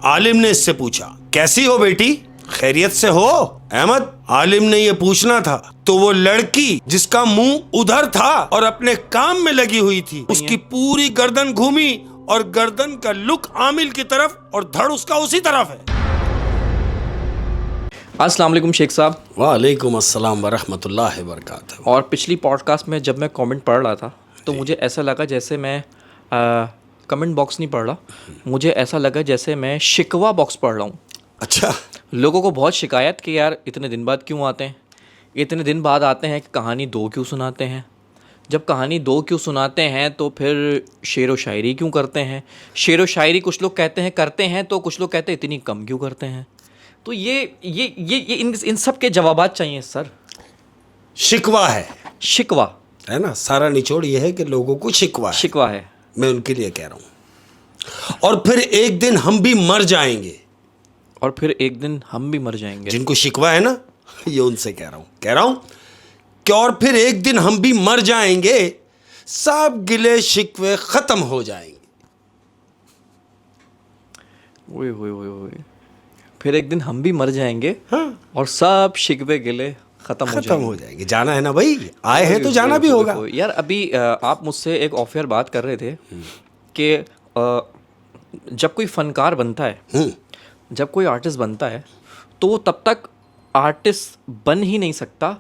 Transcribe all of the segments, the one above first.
आलिम ने इससे पूछा, कैसी हो बेटी, खैरियत से हो? अहमद, आलिम ने ये पूछना था तो वो लड़की जिसका मुंह उधर था और अपने काम में लगी हुई थी, उसकी पूरी गर्दन घूमी और गर्दन का लुक आमिल की तरफ और धड़ उसका उसी तरफ है। अस्सलाम वालेकुम शेख साहब। वालेकुम अस्सलाम वरहमतुल्लाहि वबरकातुहू। और पिछली पॉडकास्ट में जब मैं कमेंट पढ़ रहा था तो मुझे ऐसा लगा जैसे मैं कमेंट बॉक्स नहीं पढ़ रहा, मुझे ऐसा लगा जैसे मैं शिकवा बॉक्स पढ़ रहा हूँ। अच्छा, लोगों को बहुत शिकायत कि यार इतने दिन बाद क्यों आते हैं, इतने दिन बाद आते हैं कि कहानी 2 क्यों सुनाते हैं, जब कहानी 2 क्यों सुनाते हैं तो फिर शेर व शायरी क्यों करते हैं, शेर व शायरी कुछ लोग कहते हैं करते हैं तो कुछ लोग कहते हैं इतनी कम क्यों करते हैं। तो ये इन सब के जवाबात चाहिए सर। शिकवा है, शिकवा है ना, सारा निचोड़ ये है कि लोगों को शिकवा है। शिकवा है, मैं उनके लिए कह रहा हूँ। और फिर एक दिन हम भी मर जाएंगे। और फिर एक दिन हम भी मर जाएंगे। जिनको शिकवा है ना, ये उनसे कह रहा हूँ कि और फिर एक दिन हम भी मर जाएंगे, सब गिले शिकवे खत्म हो जाएंगे। ओए ओए ओए ओए, फिर एक दिन हम भी मर जाएंगे। हाँ। और सब शिकवे गिले खत्म हो जाएंगे। जाना है ना भाई, आए हैं तो जाना भी होगा। यार अभी आप मुझसे एक ऑफ एयर बात कर रहे थे कि जब कोई फनकार बनता है, जब कोई आर्टिस्ट बनता है तो वो तब तक आर्टिस्ट बन ही नहीं सकता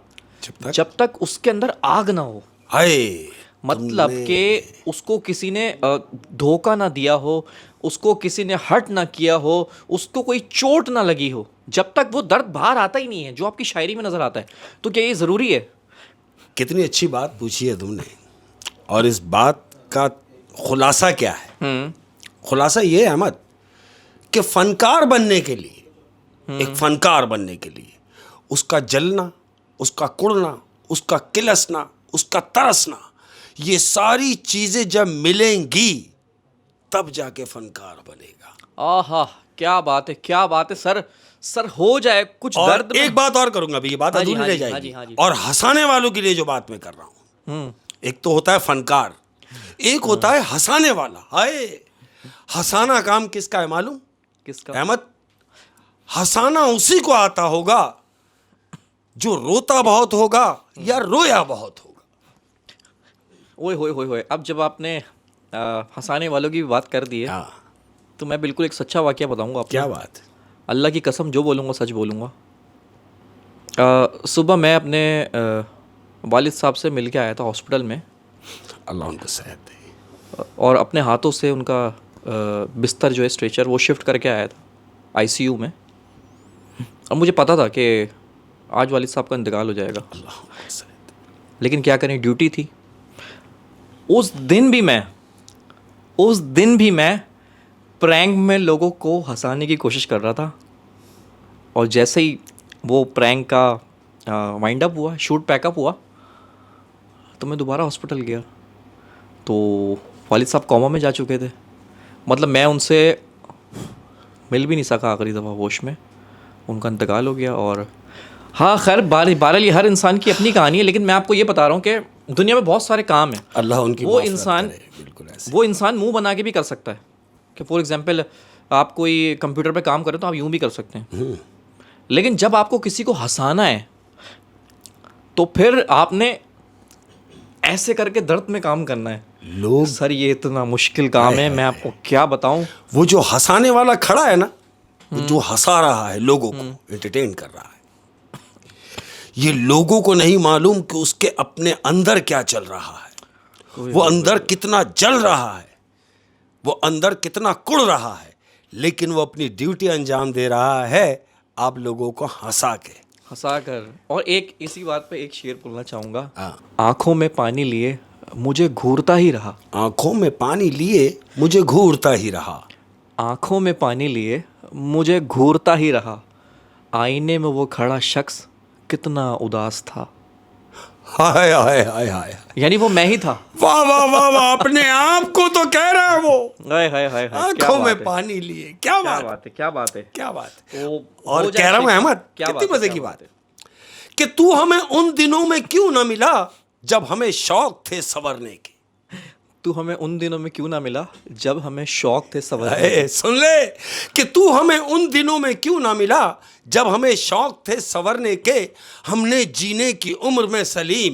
जब तक उसके अंदर आग ना हो। हाय, मतलब कि उसको किसी ने धोखा ना दिया हो, उसको किसी ने हर्ट ना किया हो, उसको कोई चोट ना लगी हो, जब तक वो दर्द बाहर आता ही नहीं है जो आपकी शायरी में नजर आता है। तो क्या ये ज़रूरी है? कितनी अच्छी बात पूछी है तुमने। और इस बात का खुलासा क्या है? खुलासा ये है अहमद कि फनकार बनने के लिए, एक फनकार बनने के लिए उसका जलना, उसका कुड़ना, उसका किलसना, उसका तरसना, ये सारी चीजें जब मिलेंगी तब जाके फनकार बनेगा। आहा, क्या बात है, क्या बात है सर। सर हो जाए कुछ और दर्द एक बात और करूंगा अभी, ये बात अधूरी रह जाएगी। और हंसाने वालों के लिए जो बात मैं कर रहा हूं, एक तो होता है फनकार, एक होता है हंसाने वाला। हाय, हंसाना काम किसका है मालूम? किसका? अहमद, हंसाना उसी को आता होगा जो रोता बहुत होगा या रोया बहुत होगा। ओए होए होए होए, अब जब आपने हंसाने वालों की बात कर दी है तो मैं बिल्कुल एक सच्चा वाकया बताऊंगा आपको। क्या बात? अल्लाह की कसम, जो बोलूँगा सच बोलूँगा। सुबह मैं अपने वालिद साहब से मिल के आया था हॉस्पिटल में। अल्लाह उनको सेहत दे। और अपने हाथों से उनका बिस्तर जो है स्ट्रेचर वो शिफ्ट करके आया था आईसीयू में। और मुझे पता था कि आज वालिद साहब का इंतकाल हो जाएगा, लेकिन क्या करें, ड्यूटी थी। उस दिन भी मैं प्रैंक में लोगों को हंसाने की कोशिश कर रहा था। और जैसे ही वो प्रैंक का वाइंड अप हुआ, शूट पैकअप हुआ, तो मैं दोबारा हॉस्पिटल गया तो वालिद साहब कोमा में जा चुके थे। मतलब मैं उनसे मिल भी नहीं सका आखिरी दफ़ा होश में, उनका इंतकाल हो गया। और हाँ खैर, बहरहाल हर इंसान की अपनी कहानी है, लेकिन मैं आपको ये बता रहा हूँ कि दुनिया में बहुत सारे काम हैं। अल्लाह उनकी वो इंसान मुंह बना के भी कर सकता है कि फॉर एग्जांपल आप कोई कंप्यूटर पे काम करें तो आप यूं भी कर सकते हैं, लेकिन जब आपको किसी को हंसाना है तो फिर आपने ऐसे करके दर्द में काम करना है। लोग सर ये इतना मुश्किल काम है, मैं आपको क्या बताऊं। वो जो हंसाने वाला खड़ा है ना, जो हंसा रहा है, लोगों को एंटरटेन कर रहा है, ये लोगों को नहीं मालूम कि उसके अपने अंदर क्या चल रहा है, वो अंदर कितना जल रहा है, वो अंदर कितना कुड़ रहा है, लेकिन वो अपनी ड्यूटी अंजाम दे रहा है आप लोगों को हंसा कर। और एक इसी बात पे एक शेर बोलना चाहूँगा। आँखों में पानी लिए मुझे घूरता ही रहा। आँखों में पानी लिए मुझे घूरता ही रहा। आँखों में पानी लिए मुझे घूरता ही रहा। आईने में वो खड़ा शख्स कितना उदास था। हाय हाय हाय हाय, यानी वो मैं ही था। वाह वाह वाह वाह, अपने आप को तो कह रहा है वो। हाय हाय हाय, आंखों में पानी लिए। क्या बात है, क्या बात है, क्या बात है। और कह रहा हूँ अहमद, कितनी मजे की बात है कि तू हमें उन दिनों में क्यों ना मिला जब हमें शौक थे संवरने के। तू हमें उन दिनों में क्यों ना मिला जब हमें शौक थे सवर सुन ले कि तू हमें उन दिनों में क्यों ना मिला जब हमें शौक थे संवरने के, हमने जीने की उम्र में सलीम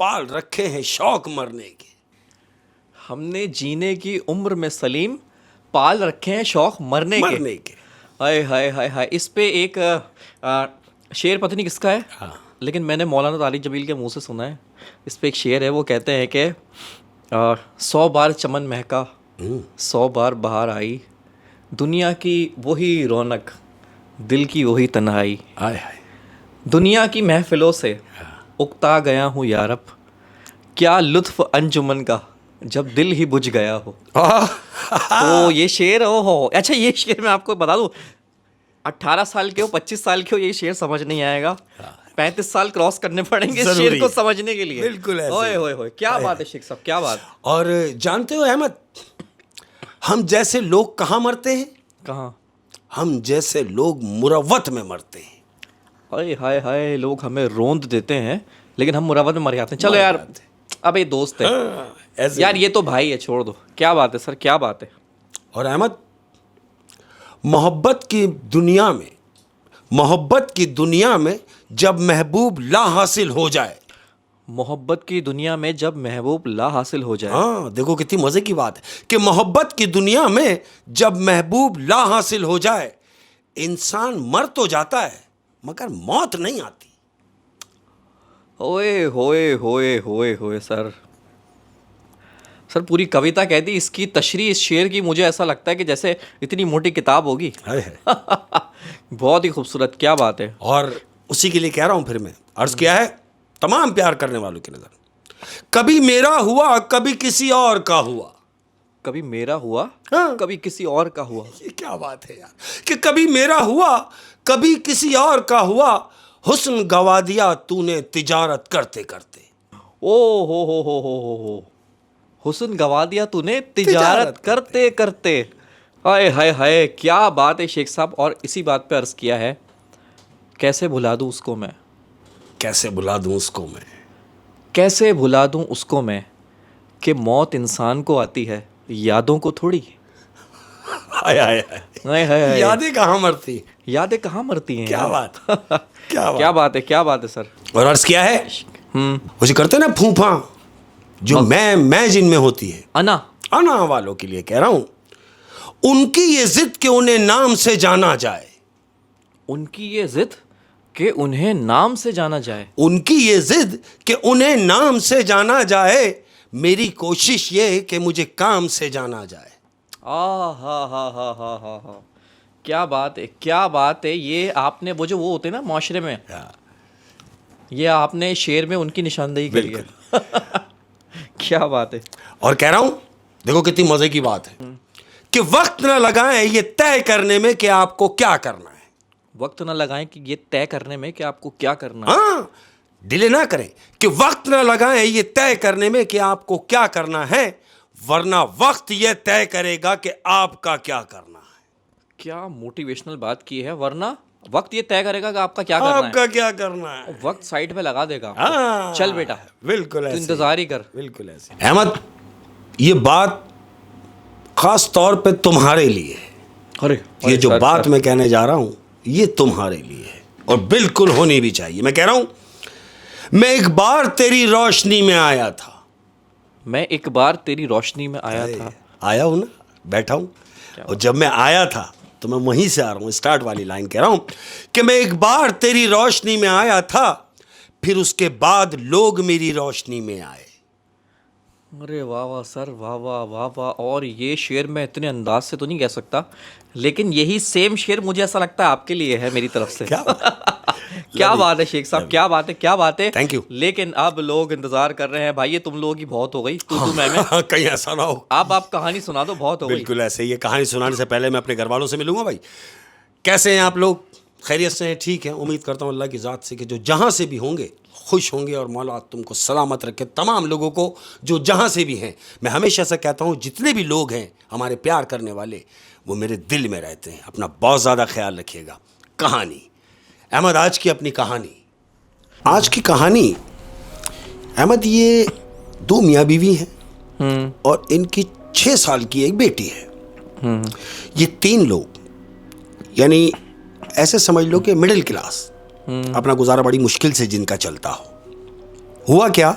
पाल रखे हैं शौक मरने के। हमने जीने की उम्र में सलीम पाल रखे हैं शौक मरने के। हाय हाय हाय हाय। इस पे एक शेर पता नहीं किसका है, हाँ। लेकिन मैंने मौलाना तारिक जमील के मुंह से सुना है। इस पे एक शेर है, वो कहते हैं कि 100 बार चमन महका 100 बार बहार आई, दुनिया की वही रौनक दिल की वही तन्हाई, हाय हाय। दुनिया की महफिलों से उकता गया हूँ यारब, क्या लुत्फ अंजुमन का जब दिल ही बुझ गया हो। तो ये शेर हो। अच्छा, ये शेर मैं आपको बता दूं, 18 साल के हो 25 साल के हो ये शेर समझ नहीं आएगा, 35 साल क्रॉस करने पड़ेंगे इस शेर को समझने के लिए। बिल्कुल ऐसे। ओए होए होए, क्या बात है शेख साहब, क्या बात। और जानते हो अहमद, हम जैसे लोग कहाँ मरते हैं? कहाँ? हम जैसे लोग मुरव्वत में मरते हैं। अरे हाय हाय, लोग हमें रोंद देते हैं लेकिन हम मुरव्वत में मर जाते हैं। चलो यार, अब ये दोस्त है ऐसे यार, ये तो भाई है, छोड़ दो। क्या बात है सर, क्या बात है। और अहमद, मोहब्बत की दुनिया में जब महबूब ला हासिल हो जाए, मोहब्बत की दुनिया में जब महबूब ला हासिल हो जाए। हाँ, देखो कितनी मजे की बात है कि मोहब्बत की दुनिया में जब महबूब ला हासिल हो जाए, इंसान मर तो जाता है मगर मौत नहीं आती। ओए होए होए होए होए सर पूरी कविता कह दी। इसकी तशरीह इस शेर की मुझे ऐसा लगता है कि जैसे इतनी मोटी किताब होगी। बहुत ही खूबसूरत, क्या बात है। और उसी के लिए कह रहा हूं, फिर मैं अर्ज किया है तमाम प्यार करने वालों की नजर, कभी मेरा हुआ कभी किसी और का हुआ। कभी मेरा हुआ, हाँ। कभी किसी और का हुआ। ये क्या बात है यार, कि कभी मेरा हुआ कभी किसी और का हुआ, हुस्न गवा दिया तूने तिजारत करते करते। ओ हो, हुस्न गवा दिया तूने तिजारत करते करते। हाय हाय हाय, क्या बात है शेख साहब। और इसी बात पे अर्ज किया है, कैसे भुला दूं उसको मैं, कैसे भुला दूं उसको मैं, कैसे भुला दूं उसको मैं, कि मौत इंसान को आती है यादों को थोड़ी। हाय हाय हाय, हाय हाय हाय, यादें कहाँ मरती, यादें कहाँ मरती हैं। क्या बात क्या बात है, क्या बात है सर। और अर्ज किया है, मुझे करते ना फूफा जो मैं जिनमें होती है, अना वालों के लिए कह रहा हूं, उनकी ये जिद कि उन्हें नाम से जाना जाए। उनकी ये जिद कि उन्हें नाम से जाना जाए। उनकी ये जिद कि उन्हें नाम से जाना जाए, मेरी कोशिश ये कि मुझे काम से जाना जाए। हा, क्या बात है, क्या बात है। ये आपने वो जो वो होते हैं ना माशरे में, ये आपने शेर में उनकी निशानदेही करी है। क्या बात है। और कह रहा हूं, देखो कितनी मजे की बात है कि वक्त न लगाएं ये तय करने में कि आपको क्या करना है। वक्त न लगाएं कि ये तय करने में कि आपको क्या करना है। हाँ, डिले ना करें कि वक्त न लगाएं ये तय करने में कि आपको क्या करना है, वरना वक्त ये तय करेगा कि आपका क्या करना है। क्या मोटिवेशनल बात की है। वरना वक्त ये तय करेगा कि आपका क्या करना है। आपका क्या करना है, वक्त साइड पे लगा देगा। हाँ, चल बेटा, बिल्कुल ऐसे, इंतजार ही कर। बिल्कुल ऐसे। अहमद, ये बात खास तौर पे तुम्हारे लिए है। अरे ये जो बात मैं कहने जा रहा हूं, ये तुम्हारे लिए है और बिल्कुल होनी भी चाहिए। मैं कह रहा हूं, मैं एक बार तेरी रोशनी में आया था। मैं एक बार तेरी रोशनी में आया था। आया हूं ना, बैठा हूं, और जब मैं आया था तो मैं वहीं से आ रहा हूं, स्टार्ट वाली लाइन कह रहा हूं कि मैं एक बार तेरी रोशनी में आया था, फिर उसके बाद लोग मेरी रोशनी में आए। अरे वाह वाह सर, वाह वाह वाह वाह। और ये शेर मैं इतने अंदाज से तो नहीं कह सकता, लेकिन यही सेम शेर मुझे ऐसा लगता है आपके लिए है मेरी तरफ से। क्या बात है शेख साहब, क्या बात है, क्या बात है। Thank you. लेकिन अब लोग इंतजार कर रहे हैं भाई, ये तुम लोगों की बहुत हो गई तू मैं कहीं ऐसा ना हो। आप कहानी सुना दो, बहुत हो गई। बिल्कुल ऐसे। ये कहानी सुनाने से पहले मैं अपने घर वालों से मिलूंगा। भाई कैसे हैं आप लोग, खैरियत से हैं? ठीक है, उम्मीद करता हूँ अल्लाह की ज़ात से कि जो जहाँ से भी होंगे खुश होंगे, और मौला तुमको सलामत रखे, तमाम लोगों को जो जहाँ से भी हैं। मैं हमेशा से कहता हूँ, जितने भी लोग हैं हमारे प्यार करने वाले, वो मेरे दिल में रहते हैं। अपना बहुत ज़्यादा ख्याल रखिएगा। कहानी अहमद, आज की अपनी कहानी, आज की कहानी अहमद, ये दो मियाँ बीवी हैं। और इनकी 6 साल की एक बेटी है। ये 3 लोग, यानी ऐसे समझ लो कि मिडिल क्लास, अपना गुजारा बड़ी मुश्किल से जिनका चलता हो। हुआ क्या,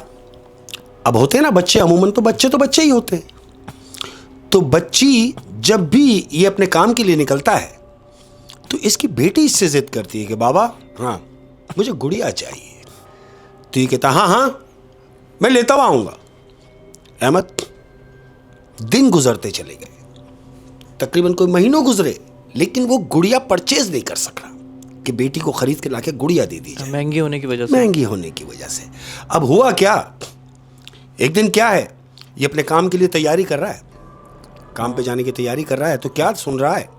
अब होते हैं ना बच्चे, अमूमन तो बच्चे ही होते हैं। तो बच्ची जब भी ये अपने काम के लिए निकलता है तो इसकी बेटी इससे जिद करती है कि बाबा हाँ मुझे गुड़िया चाहिए। तो ये कहता हाँ मैं लेता हुआ आऊंगा। अहमद, दिन गुजरते चले गए, तकरीबन कोई महीनों गुजरे, लेकिन वो गुड़िया परचेज नहीं कर सका कि बेटी को खरीद के लाके गुड़िया दे दी जाए, महंगी होने की वजह से। अब हुआ क्या, एक दिन क्या है, ये अपने काम के लिए तैयारी कर रहा है, काम पे जाने की तैयारी कर रहा है, तो क्या सुन रहा है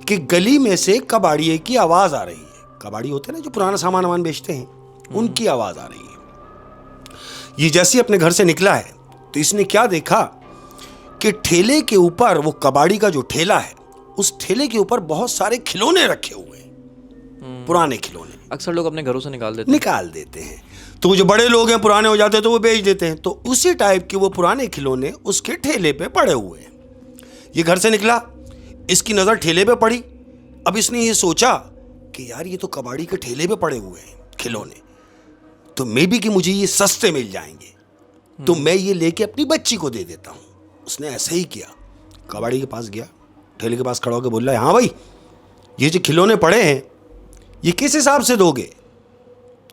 कि गली में से कबाड़िए की आवाज आ रही है। कबाड़ी होते हैं ना जो पुराना सामान बेचते हैं, उनकी आवाज आ रही है। ये जैसे ही अपने घर से निकला है तो इसने क्या देखा कि ठेले के ऊपर, वो कबाड़ी का जो ठेला है, उस ठेले के ऊपर बहुत सारे खिलौने रखे हुए हैं, पुराने खिलौने। अक्सर लोग अपने घरों से निकाल देते हैं। तो वो जो बड़े लोग हैं, पुराने हो जाते हैं तो वो बेच देते हैं। तो उसी टाइप के वो पुराने खिलौने उसके ठेले पे पड़े हुए हैं। ये घर से निकला, इसकी नजर ठेले पे पड़ी। अब इसने ये सोचा कि यार ये तो कबाड़ी के ठेले पे पड़े हुए हैं खिलौने, तो मे बी कि मुझे ये सस्ते मिल जाएंगे, तो मैं ये लेके अपनी बच्ची को दे देता हूँ। उसने ऐसा ही किया, कबाड़ी के पास गया, ठेले के पास खड़ा होकर बोल रहा है हाँ भाई, ये जो खिलौने पड़े हैं ये किस हिसाब से दोगे?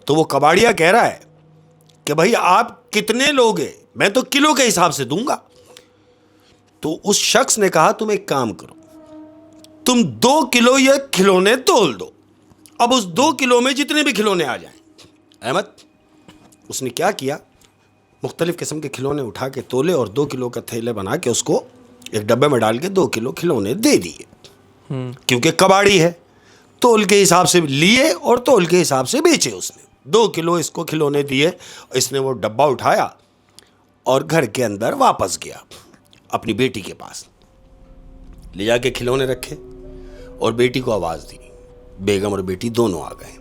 तो वो कबाड़िया कह रहा है कि भाई आप कितने लोगे, मैं तो किलो के हिसाब से दूंगा। तो उस शख्स ने कहा तुम एक काम करो, तुम 2 किलो ये खिलौने तोल दो, अब उस 2 किलो में जितने भी खिलौने आ जाएं। अहमद, उसने क्या किया, मुख्तलिफ किस्म के खिलौने उठा के तोले और 2 किलो का थैले बना के उसको एक डब्बे में डाल के 2 किलो खिलौने दे दिए। क्योंकि कबाड़ी है, तोल के हिसाब से लिए और तोल के हिसाब से बेचे उसने। 2 किलो इसको खिलौने दिए, इसने वो डब्बा उठाया और घर के अंदर वापस गया अपनी बेटी के पास, ले जाके खिलौने रखे और बेटी को आवाज़ दी। बेगम और बेटी दोनों आ गए।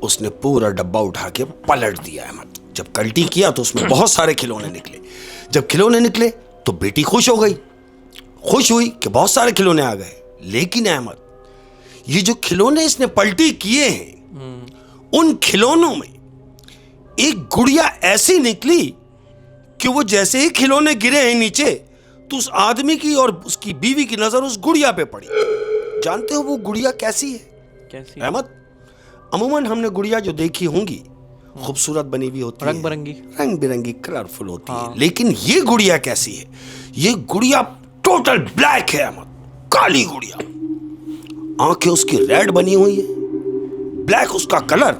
उसने पूरा डब्बा उठा के पलट दिया अहमद। जब कल्टी किया तो उसमें बहुत सारे खिलौने निकले। जब खिलौने निकले तो बेटी खुश हो गई, खुश हुई कि बहुत सारे खिलौने आ गए। लेकिन अहमद, ये जो खिलौने इसने पलटी किए हैं, उन खिलौनों में एक गुड़िया ऐसी निकली कि वो जैसे ही खिलौने गिरे हैं नीचे तो उस आदमी की और उसकी बीवी की नजर उस गुड़िया पे पड़ी। जानते हो वो गुड़िया कैसी है? कैसी? अहमद, अमूमन हमने गुड़िया जो देखी होंगी खूबसूरत बनी हुई होती है, रंग बिरंगी कलरफुल होती है, लेकिन ये गुड़िया कैसी है? ये गुड़िया टोटल ब्लैक है अहमद, काली गुड़िया। आंखें उसकी रेड बनी हुई है, ब्लैक उसका कलर,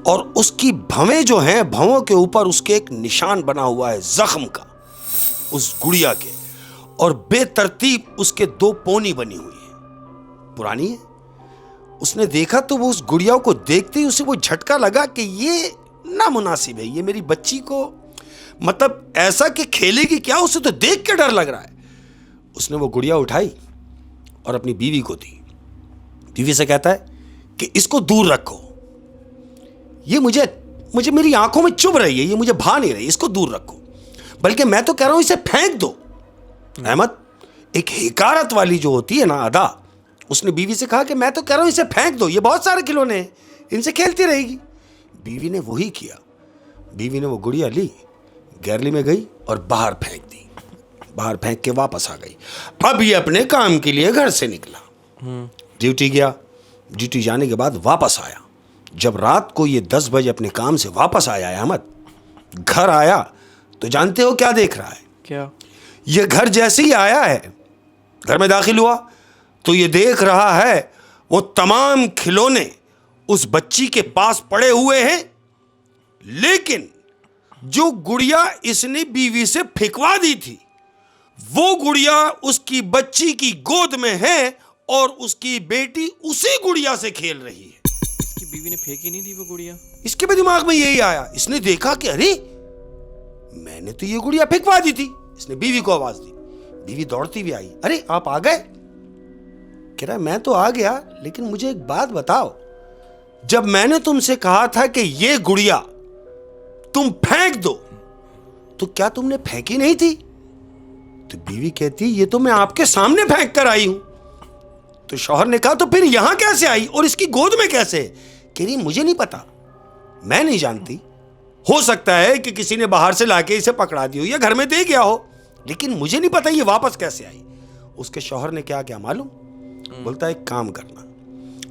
और उसकी भवें जो हैं, भवों के ऊपर उसके एक निशान बना हुआ है जख्म का उस गुड़िया के, और बेतरतीब उसके 2 पोनी बनी हुई है, पुरानी है। उसने देखा तो वो उस गुड़िया को देखते ही उसे वो झटका लगा कि ये नामुनासिब है, ये मेरी बच्ची को मतलब ऐसा कि खेलेगी क्या, उसे तो देख के डर लग रहा है। उसने वो गुड़िया उठाई और अपनी बीवी को दी। बीवी से कहता है कि इसको दूर रखो, ये मुझे मेरी आंखों में चुभ रही है, ये मुझे भा नहीं रही, इसको दूर रखो, बल्कि मैं तो कह रहा हूं इसे फेंक दो। अहमद, एक हिकारत वाली जो होती है ना अदा, उसने बीवी से कहा कि मैं तो कह रहा हूं इसे फेंक दो, ये बहुत सारे खिलौने हैं, इनसे खेलती रहेगी। बीवी ने वही किया। बीवी ने वो गुड़िया ली, गैलरी में गई और बाहर फेंक दी। बाहर फेंक के वापस आ गई। अब ये अपने काम के लिए घर से निकला, ड्यूटी गया। ड्यूटी जाने के बाद वापस आया। जब रात को ये 10 बजे अपने काम से वापस आया अहमद, घर आया तो जानते हो क्या देख रहा है? क्या? ये घर जैसे ही आया है, घर में दाखिल हुआ तो ये देख रहा है वो तमाम खिलौने उस बच्ची के पास पड़े हुए हैं, लेकिन जो गुड़िया इसने बीवी से फेंकवा दी थी वो गुड़िया उसकी बच्ची की गोद में है और उसकी बेटी उसी गुड़िया से खेल रही है। इसकी बीवी ने फेंकी नहीं थी वो गुड़िया। इसके भी दिमाग में यही आया। इसने देखा कि अरे मैंने तो ये गुड़िया फेंकवा दी थी। इसने बीवी को आवाज दी। बीवी दौड़ती भी आई। अरे आप आ गए? कह रहा मैं तो आ गया, लेकिन मुझे एक बात बताओ, जब मैंने तुमसे कहा था कि ये गुड़िया तुम फेंक दो तो क्या तुमने फेंकी नहीं थी? तो बीवी कहती ये तो मैं आपके सामने फेंक कर आई हूं। तो शौहर ने कहा तो फिर यहां कैसे आई और इसकी गोद में कैसे? कह रही मुझे नहीं पता, मैं नहीं जानती, हो सकता है कि किसी ने बाहर से लाके इसे पकड़ा दी हो या घर में दे गया हो, लेकिन मुझे नहीं पता ये वापस कैसे आई। उसके शौहर ने क्या क्या मालूम, बोलता है एक काम करना,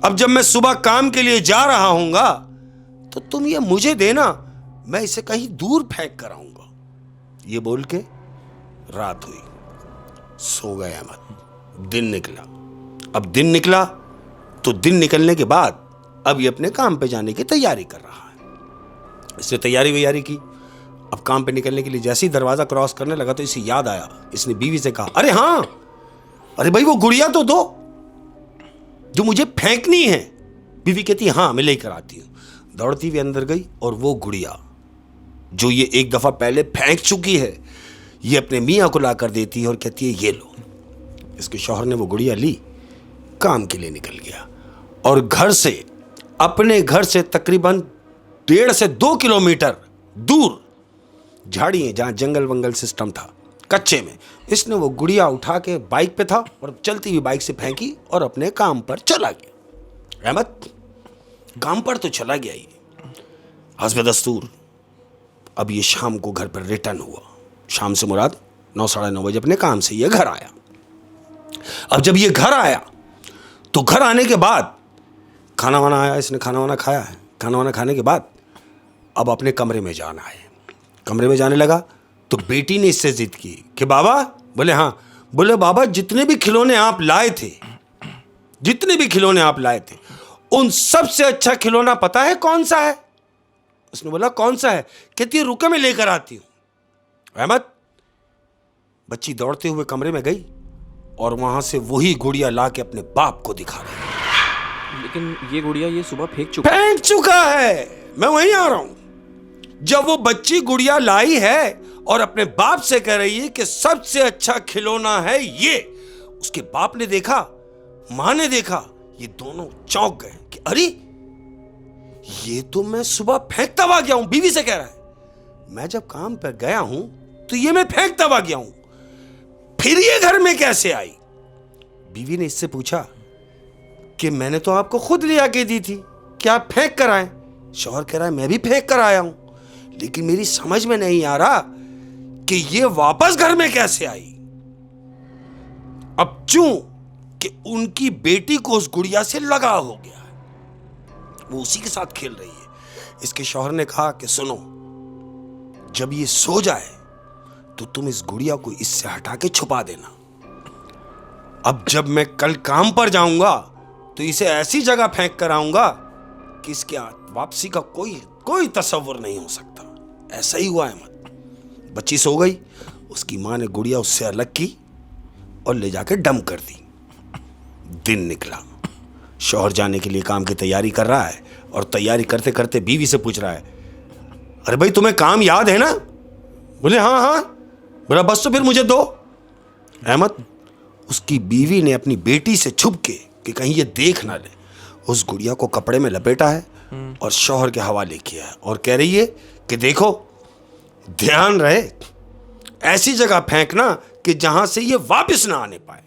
अब जब मैं सुबह काम के लिए जा रहा हूंगा तो तुम ये मुझे देना, मैं इसे कहीं दूर फेंक कर आऊंगा। ये बोल के रात हुई, सो गए अहमद। दिन निकला। अब दिन निकला तो दिन निकलने के बाद अब ये अपने काम पे जाने की तैयारी कर रहा है। इसने तैयारी की। अब काम पे निकलने के लिए जैसे ही दरवाजा क्रॉस करने लगा तो इसे याद आया। इसने बीवी से कहा अरे हाँ, अरे भाई वो गुड़िया तो दो जो मुझे फेंकनी है। बीवी कहती हाँ मैं लेकर आती हूं। दौड़ती हुई अंदर गई और वो गुड़िया जो ये एक दफा पहले फेंक चुकी है ये अपने मियाँ को ला कर देती है और कहती है ये लो। इसके शौहर ने वो गुड़िया ली, काम के लिए निकल गया और घर से, अपने घर से तकरीबन 1.5 से 2 किलोमीटर दूर झाड़ी है जहां जंगल वंगल सिस्टम था कच्चे में, इसने वो गुड़िया उठा के बाइक पे था और चलती हुई बाइक से फेंकी और अपने काम पर चला गया। अहमद काम पर तो चला गया ही, हस्ब दस्तूर अब ये शाम को घर पर रिटर्न हुआ। शाम से मुराद 9 साढ़े 9 बजे अपने काम से ये घर आया। अब जब ये घर आया तो घर आने के बाद खाना वाना आया, इसने खाना वाना खाया है। खाना वाना खाने के बाद अब अपने कमरे में जाना है। कमरे में जाने लगा तो बेटी ने इससे जिद की कि बाबा, बोले हाँ, बोले बाबा जितने भी खिलौने आप लाए थे, जितने भी खिलौने आप लाए थे उन सबसे अच्छा खिलौना पता है कौन सा है? उसने बोला कौन सा है? कहती है रुके मैं लेकर आती हूं। अहमद बच्ची दौड़ते हुए कमरे में गई और वहां से वही गुड़िया ला के अपने बाप को दिखा रही है। लेकिन ये गुड़िया ये सुबह फेंक चुका है। मैं वहीं आ रहा हूं। जब वो बच्ची गुड़िया लाई है और अपने बाप से कह रही है कि सबसे अच्छा खिलौना है ये, उसके बाप ने देखा, मां ने देखा, ये दोनों चौंक गए कि अरे ये तो मैं सुबह फेंकता हुआ गया हूं। बीवी से कह रहा है मैं जब काम पर गया हूं तो ये मैं फेंकता हुआ गया हूं, फिर ये घर में कैसे आई? बीवी ने इससे पूछा कि मैंने तो आपको खुद ले आके दी थी, क्या आप फेंक कर आए? शौहर कह रहा है मैं भी फेंक कर आया हूं, लेकिन मेरी समझ में नहीं आ रहा कि ये वापस घर में कैसे आई। अब चूं कि उनकी बेटी को उस गुड़िया से लगाव हो गया है, वो उसी के साथ खेल रही है। इसके शौहर ने कहा कि सुनो, जब ये सो जाए तो तुम इस गुड़िया को इससे हटा के छुपा देना। अब जब मैं कल काम पर जाऊंगा तो इसे ऐसी जगह फेंक कर आऊंगा कि इसके वापसी का कोई तसव्वुर नहीं हो सकता। ऐसा ही हुआ अहमद। बच्ची सो गई, उसकी मां ने गुड़िया उससे अलग की और ले जाकर डंप कर दी। दिन निकला, शौहर जाने के लिए काम की तैयारी कर रहा है और तैयारी करते करते बीवी से पूछ रहा है अरे भाई तुम्हें काम याद है ना? बोले हाँ हाँ। बोला बस तो फिर मुझे दो। अहमद उसकी बीवी ने अपनी बेटी से छुप के कि कहीं ये देख ना ले, उस गुड़िया को कपड़े में लपेटा है और शौहर के हवाले किया है और कह रही है कि देखो ध्यान रहे, ऐसी जगह फेंकना कि जहां से ये वापस ना आने पाए।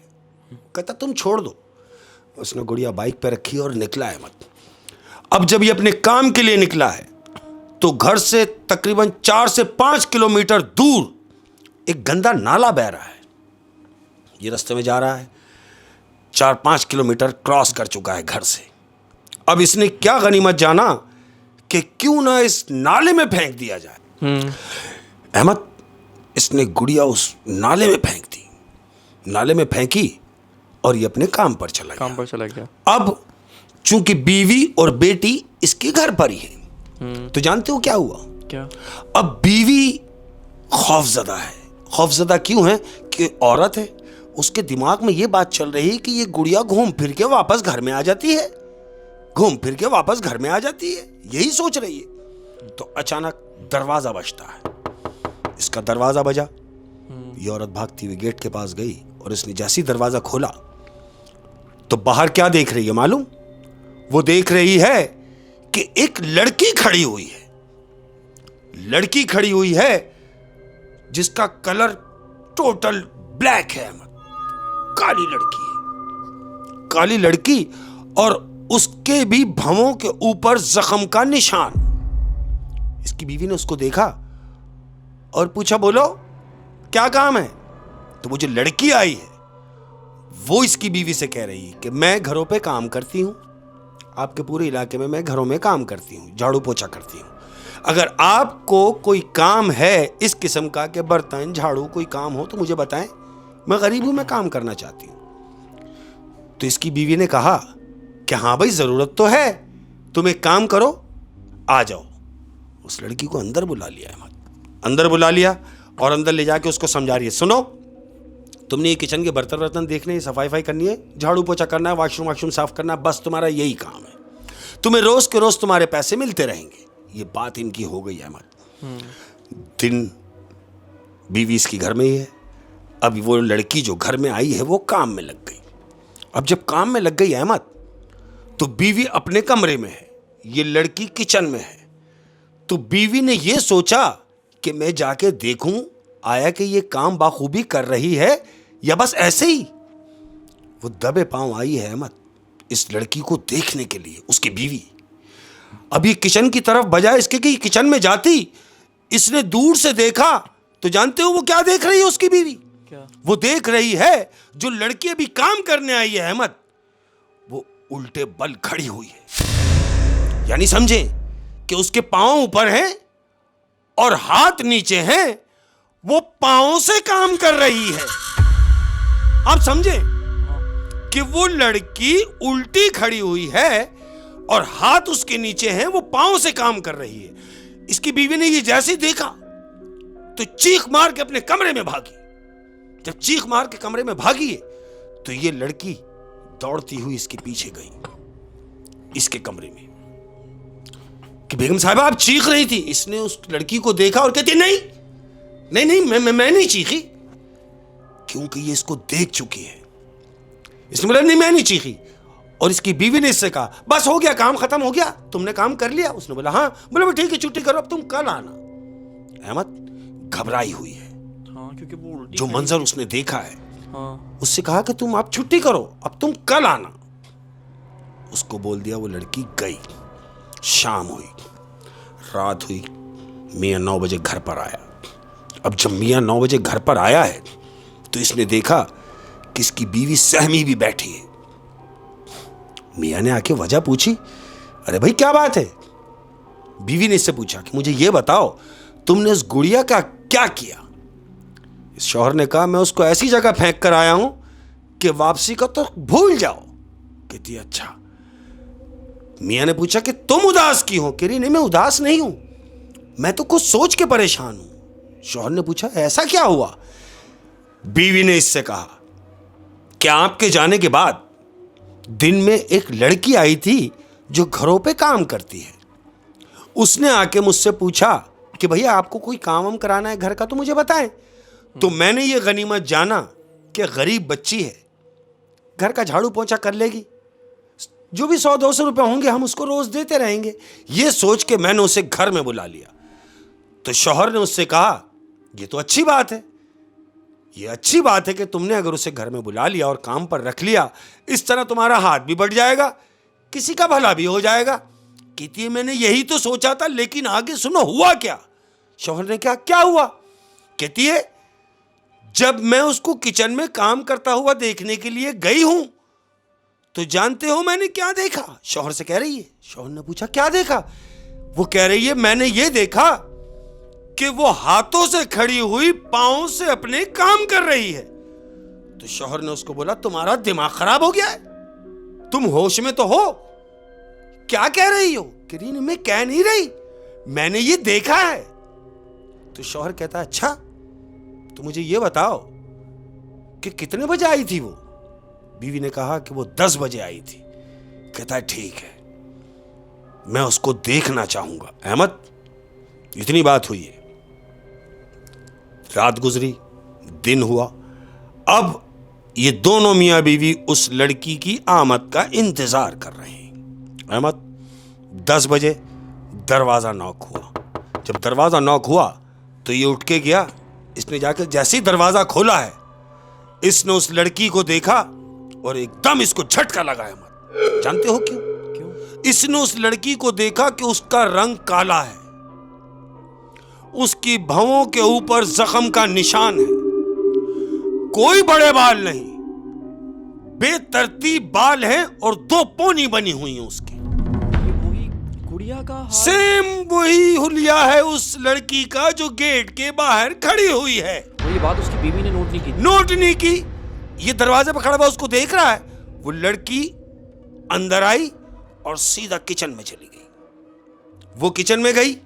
कहता तुम छोड़ दो। उसने गुड़िया बाइक पर रखी और निकला है मत। अब जब ये अपने काम के लिए निकला है तो घर से तकरीबन 4 से 5 किलोमीटर दूर एक गंदा नाला बह रहा है। ये रास्ते में जा रहा है, 4-5 किलोमीटर क्रॉस कर चुका है घर से। अब इसने क्या गनीमत जाना कि क्यों ना इस नाले में फेंक दिया जाए। अहमद इसने गुड़िया उस नाले में फेंक दी, नाले में फेंकी और ये अपने काम पर चला गया। अब चूंकि बीवी और बेटी इसके घर पर ही है तो जानते हो क्या हुआ? क्या? अब बीवी खौफजदा है। खौफजदा क्यों है? कि औरत है, उसके दिमाग में ये बात चल रही है कि ये गुड़िया घूम फिर के वापस घर में आ जाती है, घूम फिर के वापस घर में आ जाती है, यही सोच रही है। तो अचानक दरवाजा बजता है। इसका दरवाजा बजा, ये औरत भागती हुई गेट के पास गई और इसने जैसे ही दरवाजा खोला तो बाहर क्या देख रही है मालूम? वो देख रही है कि एक लड़की खड़ी हुई है। लड़की खड़ी हुई है जिसका कलर टोटल ब्लैक है अहमद, काली लड़की है, काली लड़की, और उसके भी भवों के ऊपर जख्म का निशान। इसकी बीवी ने उसको देखा और पूछा, बोलो क्या काम है? तो वो जो लड़की आई है वो इसकी बीवी से कह रही है कि मैं घरों पे काम करती हूं, आपके पूरे इलाके में मैं घरों में काम करती हूं, झाड़ू पोछा करती हूं। अगर आपको कोई काम है इस किस्म का कि बर्तन झाड़ू कोई काम हो तो मुझे बताएं, मैं गरीब हूं, मैं काम करना चाहती हूं। तो इसकी बीवी ने कहा कि हाँ भाई, जरूरत तो है, तुम एक काम करो, आ जाओ। उस लड़की को अंदर बुला लिया अहमद, अंदर बुला लिया और अंदर ले जाके उसको समझा रही है, सुनो, तुमने ये किचन के बर्तन वर्तन देखने, ये सफाई करनी है, झाड़ू पोछा करना है, वाशरूम साफ करना है, बस तुम्हारा यही काम है, तुम्हें रोज के रोज तुम्हारे पैसे मिलते रहेंगे। ये बात इनकी हो गई अहमद। दिन बीवी इसकी घर में ही है। अब वो लड़की जो घर में आई है वो काम में लग गई। अब जब काम में लग गई अहमद, तो बीवी अपने कमरे में है, ये लड़की किचन में है। तो बीवी ने ये सोचा कि मैं जाके देखूं आया कि ये काम बाखूबी कर रही है या बस ऐसे ही। वो दबे पांव आई है अहमद इस लड़की को देखने के लिए, उसकी बीवी। अब ये किचन की तरफ बजाय इसके कि किचन में जाती, इसने दूर से देखा तो जानते हो वो क्या देख रही है उसकी बीवी? क्या? वो देख रही है जो लड़की अभी काम करने आई है अहमद, वो उल्टे बल खड़ी हुई है। यानी समझे कि उसके पांव ऊपर हैं और हाथ नीचे हैं, वो पांव से काम कर रही है। आप समझे कि वो लड़की उल्टी खड़ी हुई है और हाथ उसके नीचे हैं, वो पांव से काम कर रही है। इसकी बीवी ने ये जैसे देखा तो चीख मार के अपने कमरे में भागी। जब चीख मार के कमरे में भागी है तो ये लड़की दौड़ती हुई इसके पीछे गई, इसके कमरे में, कि बेगम साहिबा आप चीख रही थी। इसने उस लड़की को देखा और कहती नहीं नहीं नहीं, मैं नहीं चीखी, क्योंकि ये इसको देख चुकी है। इसने बोला नहीं मैं नहीं चीखी। और इसकी बीवी ने इससे कहा बस हो गया, काम खत्म हो गया, तुमने काम कर लिया? उसने बोला हाँ। बोला ठीक है, छुट्टी करो, अब तुम कल आना। अहमद घबराई हुई है, हाँ, क्योंकि वो जो मंजर उसने देखा है। हाँ। उससे कहा कि तुम आप छुट्टी करो, अब तुम कल आना। उसको बोल दिया। वो लड़की गई। शाम हुई, रात हुई, मियाँ 9 बजे घर पर आया। अब जब मियाँ 9 बजे घर पर आया है तो इसने देखा कि इसकी बीवी सहमी भी बैठी है। मियाँ ने आके वजह पूछी, अरे भाई क्या बात है? बीवी ने इससे पूछा कि मुझे ये बताओ तुमने उस गुड़िया का क्या किया? इस शौहर ने कहा मैं उसको ऐसी जगह फेंक कर आया हूं कि वापसी का तो भूल जाओ। कहती अच्छा। मियाँ ने पूछा कि तुम उदास की हो? कह रही नहीं मैं उदास नहीं हूं, मैं तो कुछ सोच के परेशान हूं। शौहर ने पूछा ऐसा क्या हुआ? बीवी ने इससे कहा कि आपके जाने के बाद दिन में एक लड़की आई थी जो घरों पे काम करती है। उसने आके मुझसे पूछा कि भैया आपको कोई काम वाम कराना है घर का तो मुझे बताएं। तो मैंने ये गनीमत जाना कि गरीब बच्ची है, घर का झाड़ू पोंछा कर लेगी, जो भी 100-200 रुपए होंगे हम उसको रोज देते रहेंगे। ये सोच के मैंने उसे घर में बुला लिया। तो शौहर ने उससे कहा ये तो अच्छी बात है, ये अच्छी बात है कि तुमने अगर उसे घर में बुला लिया और काम पर रख लिया, इस तरह तुम्हारा हाथ भी बढ़ जाएगा, किसी का भला भी हो जाएगा। कहती है मैंने यही तो सोचा था, लेकिन आगे सुनो हुआ क्या? शौहर ने कहा क्या हुआ? कहती है जब मैं उसको किचन में काम करता हुआ देखने के लिए गई हूं तो जानते हो मैंने क्या देखा? शौहर से कह रही है। शौहर ने पूछा क्या देखा? वो कह रही है मैंने ये देखा कि वो हाथों से खड़ी हुई पांव से अपने काम कर रही है। तो शौहर ने उसको बोला तुम्हारा दिमाग खराब हो गया है, तुम होश में तो हो, क्या कह रही हो? कह रही नहीं मैं कह नहीं रही, मैंने ये देखा है। तो शौहर कहता अच्छा तो मुझे ये बताओ कि कितने बजे आई थी वो? बीवी ने कहा कि वो 10 बजे आई थी। कहता है ठीक है, मैं उसको देखना चाहूंगा। अहमद इतनी बात हुई है, रात गुजरी, दिन हुआ। अब ये दोनों मियां बीवी उस लड़की की आमद का इंतजार कर रहे हैं। अहमद 10 बजे दरवाजा नॉक हुआ। जब दरवाजा नॉक हुआ तो ये उठ के गया। इसने जाकर जैसे ही दरवाजा खोला है इसने उस लड़की को देखा और एकदम इसको झटका लगा अहमद। जानते हो क्यों? क्यों? इसने उस लड़की को देखा कि उसका रंग काला है, उसकी भौं के ऊपर जख्म का निशान है, कोई बड़े बाल नहीं, बेतरतीब बाल हैं और 2 पोनी बनी हुई हैं उसकी। ये वही गुड़िया का हाल? सेम वही हुलिया है उस लड़की का जो गेट के बाहर खड़ी हुई है। वो ये बात उसकी बीवी ने नोट नहीं की? नोट नहीं की। ये दरवाजे पर खड़ा हुआ उसको देख रहा है। वो लड़की अंदर आई और सीधा किचन में चली गई। वो किचन में गई,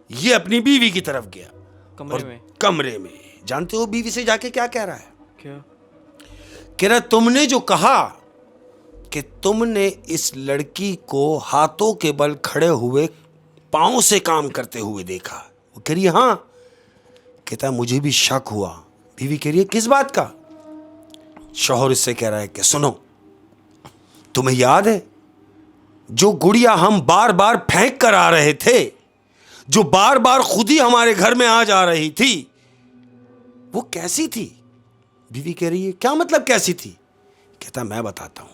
ये अपनी बीवी की तरफ गया कमरे में। कमरे में जानते हो बीवी से जाके क्या कह रहा है? क्या कह रहा, तुमने जो कहा कि तुमने इस लड़की को हाथों के बल खड़े हुए पांव से काम करते हुए देखा। वो कह रही है हाँ। कहता है मुझे भी शक हुआ। बीवी कह रही है किस बात का? शौहर इससे कह रहा है कि सुनो, तुम्हें याद है जो गुड़िया हम बार बार फेंक कर आ रहे थे, जो बार बार खुद ही हमारे घर में आ जा रही थी, वो कैसी थी? बीवी कह रही है क्या मतलब कैसी थी? कहता मैं बताता हूं।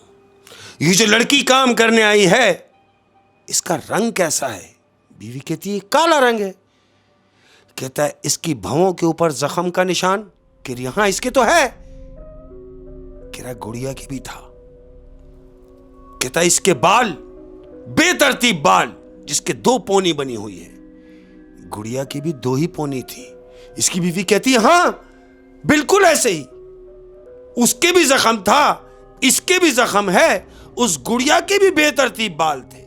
ये जो लड़की काम करने आई है, इसका रंग कैसा है? बीवी कहती है काला रंग है। कहता है इसकी भौं के ऊपर जख्म का निशान? कह रही हाँ इसके तो है। कह रहा गुड़िया की भी था। कहता है इसके बाल बेतरतीब बाल जिसके 2 पोनी बनी हुई है। गुड़िया की भी 2 ही पोनी थी। इसकी बीवी कहती है हाँ बिल्कुल ऐसे ही, उसके भी जख्म था, इसके भी जख्म है, उस गुड़िया के भी बेतरतीब बाल थे,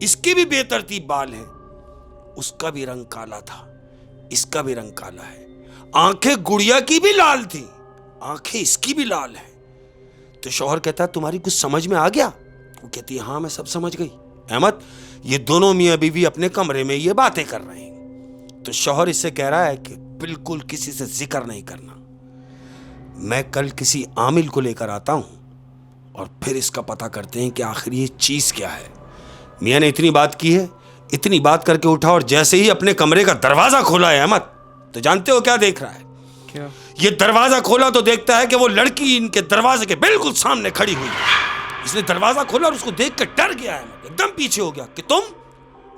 इसके भी बेतरतीब बाल हैं, उसका भी रंग काला था, इसका भी रंग काला है, आंखें गुड़िया की भी लाल थी, आंखें इसकी भी लाल है। तो शौहर कहता है तुम्हारी कुछ समझ में आ गया? वो कहती है हाँ मैं सब समझ गई। अहमद, ये दोनों मियां बीवी अपने कमरे में ये बातें कर रहे हैं। तो शौहर इससे कह रहा है कि बिल्कुल किसी से जिक्र नहीं करना, मैं कल किसी आमिल को लेकर आता हूं और फिर इसका पता करते हैं कि आखिर ये चीज क्या है। मियां ने इतनी बात की है, इतनी बात करके उठा और जैसे ही अपने कमरे का दरवाजा खोला है अहमद, तो जानते हो क्या देख रहा है? क्या? ये दरवाजा खोला तो देखता है कि वो लड़की इनके दरवाजे के बिल्कुल सामने खड़ी हुई है। इसने दरवाजा खोला और उसको देख कर डर गया है, एकदम पीछे हो गया कि तुम?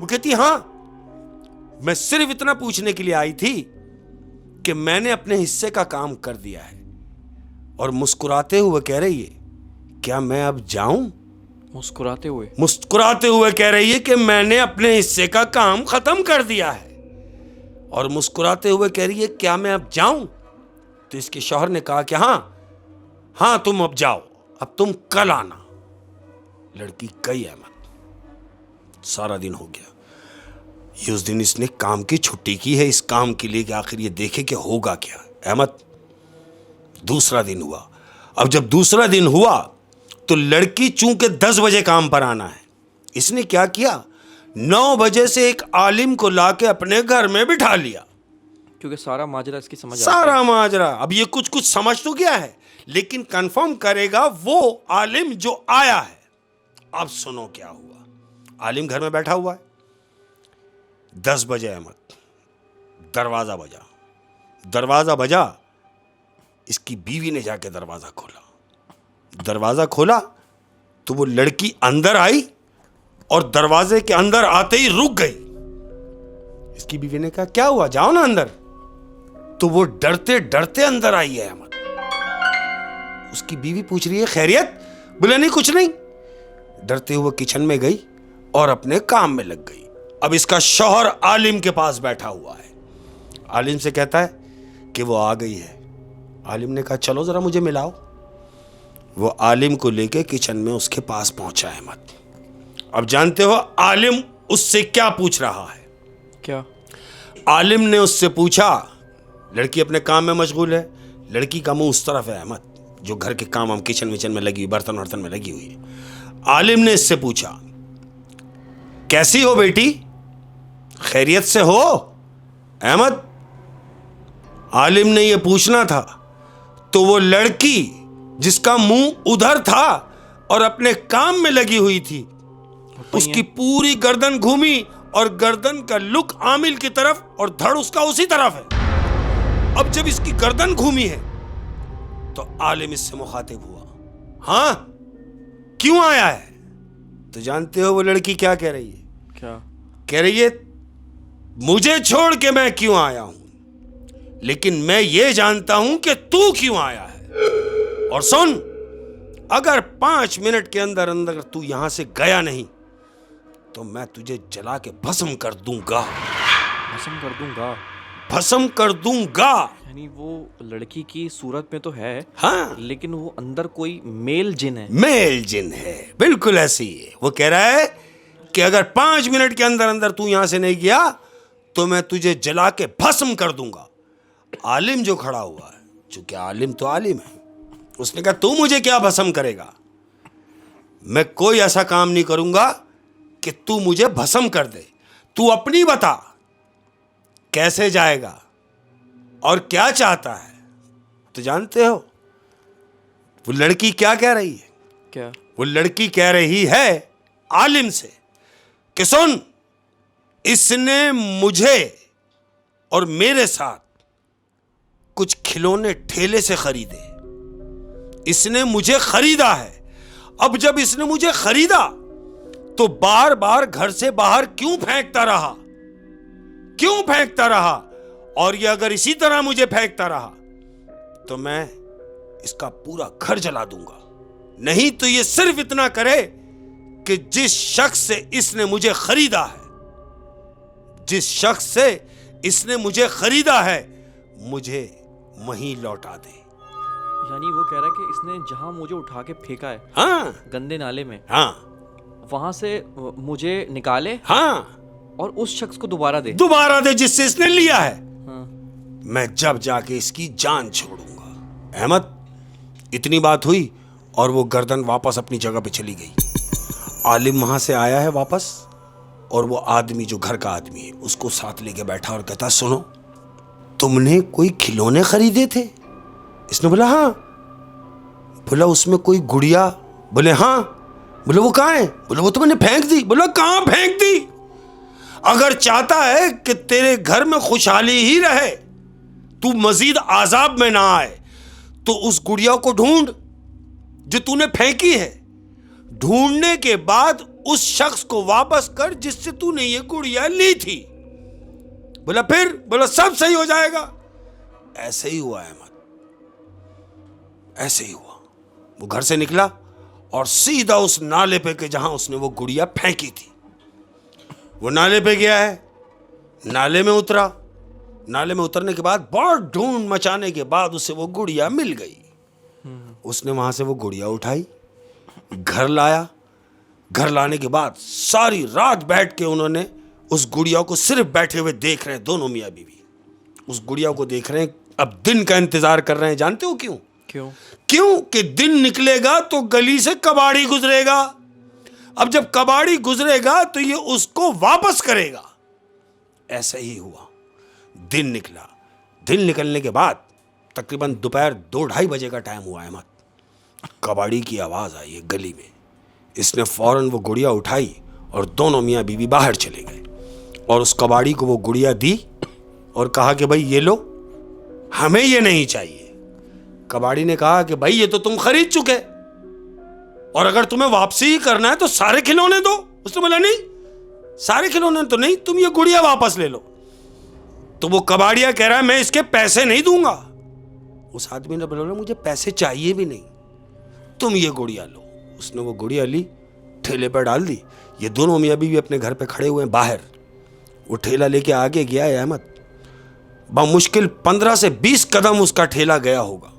वो कहती हाँ मैं सिर्फ इतना पूछने के लिए आई थी कि मैंने अपने हिस्से का काम कर दिया है। और मुस्कुराते हुए कह रही है क्या मैं अब जाऊं? मुस्कुराते हुए कह रही है कि मैंने अपने हिस्से का काम खत्म कर दिया है। और मुस्कुराते हुए कह रही है क्या मैं अब जाऊं? तो इसके शौहर ने कहा कि हाँ तुम अब जाओ, अब तुम कल आना। लड़की गई अहमद। सारा दिन हो गया। ये उस दिन इसने काम की छुट्टी की है इस काम के लिए कि आखिर ये देखे कि होगा क्या। अहमद, दूसरा दिन हुआ। अब जब दूसरा दिन हुआ तो लड़की चूंकि 10 बजे काम पर आना है, इसने क्या किया, 9 बजे से एक आलिम को लाके अपने घर में बिठा लिया, क्योंकि सारा माजरा इसकी समझ सारा माजरा। अब ये कुछ समझ तो गया है, लेकिन कंफर्म करेगा वो आलिम जो आया है। अब सुनो क्या हुआ। आलिम घर में बैठा हुआ है। 10 बजे अहमद, दरवाजा बजा। इसकी बीवी ने जाके दरवाजा खोला तो वो लड़की अंदर आई और दरवाजे के अंदर आते ही रुक गई। इसकी बीवी ने कहा क्या हुआ, जाओ ना अंदर। तो वो डरते डरते अंदर आई है अहमद। उसकी बीवी पूछ रही है खैरियत? बोला नहीं कुछ नहीं। डरते हुए किचन में गई और अपने काम में लग गई। अब इसका शौहर आलिम के पास बैठा हुआ है। आलिम से कहता है कि वो आ गई है। आलिम ने कहा चलो जरा मुझे मिलाओ। वो आलिम को लेके किचन में उसके पास पहुंचा अहमद। अब जानते हो आलिम उससे क्या पूछ रहा है? क्या? आलिम ने उससे पूछा, लड़की अपने काम में मशगूल है, लड़की का मुंह उस तरफ है अहमद, जो घर के काम हम किचन विचन में लगी हुई, बर्तन वर्तन में लगी हुई है। आलिम ने इससे पूछा कैसी हो बेटी, खैरियत से हो? अहमद, आलिम ने यह पूछना था तो वो लड़की जिसका मुंह उधर था और अपने काम में लगी हुई थी, उसकी पूरी गर्दन घूमी और गर्दन का लुक आमिल की तरफ और धड़ उसका उसी तरफ है। अब जब इसकी गर्दन घूमी है तो आलिम इससे मुखातिब हुआ, हाँ क्यों आया है? तो जानते हो वो लड़की क्या कह रही है? क्या कह रही है, मुझे छोड़ के मैं क्यों आया हूं, लेकिन मैं ये जानता हूं कि तू क्यों आया है। और सुन, अगर 5 मिनट के अंदर अंदर तू यहां से गया नहीं तो मैं तुझे जला के भस्म कर दूंगा। भस्म कर दूंगा? भस्म कर दूंगा यानी वो लड़की की सूरत में तो है, हाँ, लेकिन वो अंदर कोई मेल जिन है। मेल जिन है, बिल्कुल ऐसी है। वो कह रहा है कि अगर 5 मिनट के अंदर अंदर तू यहां से नहीं गया तो मैं तुझे जला के भस्म कर दूंगा। आलिम जो खड़ा हुआ है, चूंकि आलिम तो आलिम है, उसने कहा तू मुझे क्या भस्म करेगा, मैं कोई ऐसा काम नहीं करूंगा कि तू मुझे भस्म कर दे। तू अपनी बता कैसे जाएगा और क्या चाहता है। तो जानते हो वो लड़की क्या कह रही है? क्या? वो लड़की कह रही है आलिम से कि सुन, इसने मुझे और मेरे साथ कुछ खिलौने ठेले से खरीदे, इसने मुझे खरीदा है। अब जब इसने मुझे खरीदा तो बार बार घर से बाहर क्यों फेंकता रहा, क्यों फेंकता रहा? और ये अगर इसी तरह मुझे फेंकता रहा तो मैं इसका पूरा घर जला दूंगा। नहीं तो ये सिर्फ इतना करे कि जिस शख्स से इसने मुझे खरीदा है, जिस शख्स से इसने मुझे खरीदा है, मुझे वहीं लौटा दे। यानी वो कह रहा है कि इसने जहां मुझे उठा के फेंका है, हाँ, गंदे नाले में, हाँ, वहां से मुझे निकाले, हाँ, और उस शख्स को दोबारा दे, दोबारा दे जिससे इसने लिया है। हाँ। मैं जब जाके इसकी जान छोड़ूंगा। अहमद, इतनी बात हुई और वो गर्दन वापस अपनी जगह पे चली गई। आलिम वहां से आया है वापस, और वो आदमी जो घर का आदमी है उसको साथ लेके बैठा और कहता, सुनो, तुमने कोई खिलौने खरीदे थे? इसने बोला हाँ। बोला उसमें कोई गुड़िया? बोले हाँ। बोले वो कहाँ है? बोले वो तो मैंने फेंक दी। बोला कहाँ फेंक दी? अगर चाहता है कि तेरे घर में खुशहाली ही रहे, तू मजीद आजाब में ना आए, तो उस गुड़िया को ढूंढ जो तूने फेंकी है। ढूंढने के बाद उस शख्स को वापस कर जिससे तूने ये गुड़िया ली थी। बोला फिर? बोला सब सही हो जाएगा। ऐसे ही हुआ अहमद, ऐसे ही हुआ। वो घर से निकला और सीधा उस नाले पे के जहां उसने वो गुड़िया फेंकी थी, वो नाले पे गया है। नाले में उतरा। नाले में उतरने के बाद बहुत ढूंढ मचाने के बाद उसे वो गुड़िया मिल गई। उसने वहां से वो गुड़िया उठाई, घर लाया। घर लाने के बाद सारी रात बैठ के उन्होंने उस गुड़िया को सिर्फ बैठे हुए देख रहे हैं, दोनों मियाँ बीवी उस गुड़िया को देख रहे हैं। अब दिन का इंतजार कर रहे हैं। जानते हो क्यों? क्यों कि दिन निकलेगा तो गली से कबाड़ी गुजरेगा। अब जब कबाड़ी गुजरेगा तो ये उसको वापस करेगा। ऐसा ही हुआ। दिन निकला। दिन निकलने के बाद तकरीबन दोपहर 2-2:30 बजे का टाइम हुआ अहमद। कबाड़ी की आवाज़ आई है गली में। इसने फौरन वो गुड़िया उठाई और दोनों मियाँ बीवी बाहर चले गए और उस कबाड़ी को वो गुड़िया दी और कहा कि भाई ये लो, हमें ये नहीं चाहिए। कबाड़ी ने कहा कि भाई ये तो तुम खरीद चुके, और अगर तुम्हें वापसी ही करना है तो सारे खिलौने दो। उसने बोला नहीं, सारे खिलौने तो नहीं, तुम ये गुड़िया वापस ले लो। तो वो कबाड़िया कह रहा है मैं इसके पैसे नहीं दूंगा। उस आदमी ने बोला मुझे पैसे चाहिए भी नहीं, तुम ये गुड़िया लो। उसने वो गुड़िया ली, ठेले पर डाल दी। ये दोनों मियाँ बीवी अपने घर पे खड़े हुए हैं बाहर। वो ठेला लेके आगे गया है अहमद। मुश्किल 15 से 20 कदम उसका ठेला गया होगा।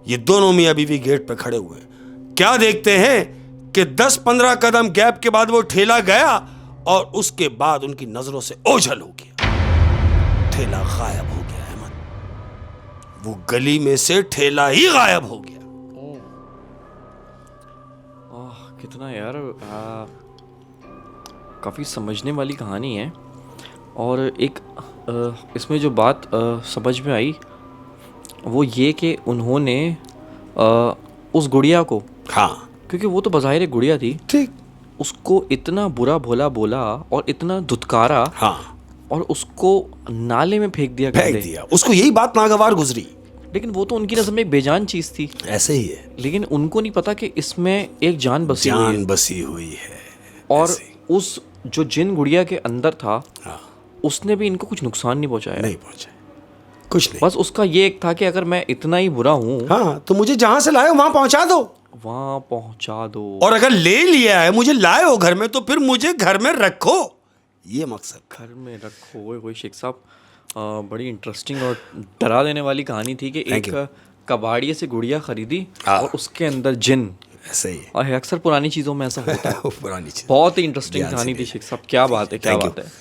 ये दोनों मियाँ बीवी गेट पे खड़े हुए हैं। क्या देखते हैं कि 10-15 कदम गैप के बाद वो ठेला गया और उसके बाद उनकी नजरों से ओझल हो गया। ठेला गायब हो गया अहमद। वो गली में से ठेला ही गायब हो गया। कितना यार काफ़ी समझने वाली कहानी है। और एक इसमें जो बात समझ में आई वो ये कि उन्होंने उस गुड़िया को, हाँ, क्योंकि वो तो बज़ाहिर एक गुड़िया थी, ठीक, उसको इतना बुरा भोला बोला और इतना धुतकारा, हाँ, और उसको नाले में फेंक दिया। उसको यही बात नागवार गुजरी। लेकिन वो तो उनकी नज़र में एक बेजान चीज़ थी, ऐसे ही है, लेकिन उनको नहीं पता कि इसमें एक जान बसी हुई है। जान बसी हुई है। और ऐसे ही। उस जो जिन गुड़िया के अंदर था, हाँ, उसने भी इनको कुछ नुकसान नहीं पहुंचाया। नहीं पहुंचे, कुछ नहीं। बस उसका ये एक था कि अगर मैं इतना ही बुरा हूँ, हाँ, तो मुझे जहां से लाए हो वहां पहुंचा दो, वहाँ पहुंचा दो। और अगर ले लिया है, मुझे लाए हो घर में, तो फिर मुझे घर में रखो, ये मकसद था। घर में रखो। ओए शेख साहब, बड़ी इंटरेस्टिंग और डरा देने वाली कहानी थी कि Thank एक कबाड़िए से गुड़िया खरीदी हाँ। और उसके अंदर जिन। ऐसे ही है। और अक्सर पुरानी चीज़ों में ऐसा होता है। पुरानी चीज। बहुत ही इंटरेस्टिंग ध्यान से कहानी थी देखिए। शेख साहब, क्या बात है, क्या Thank you. बात है।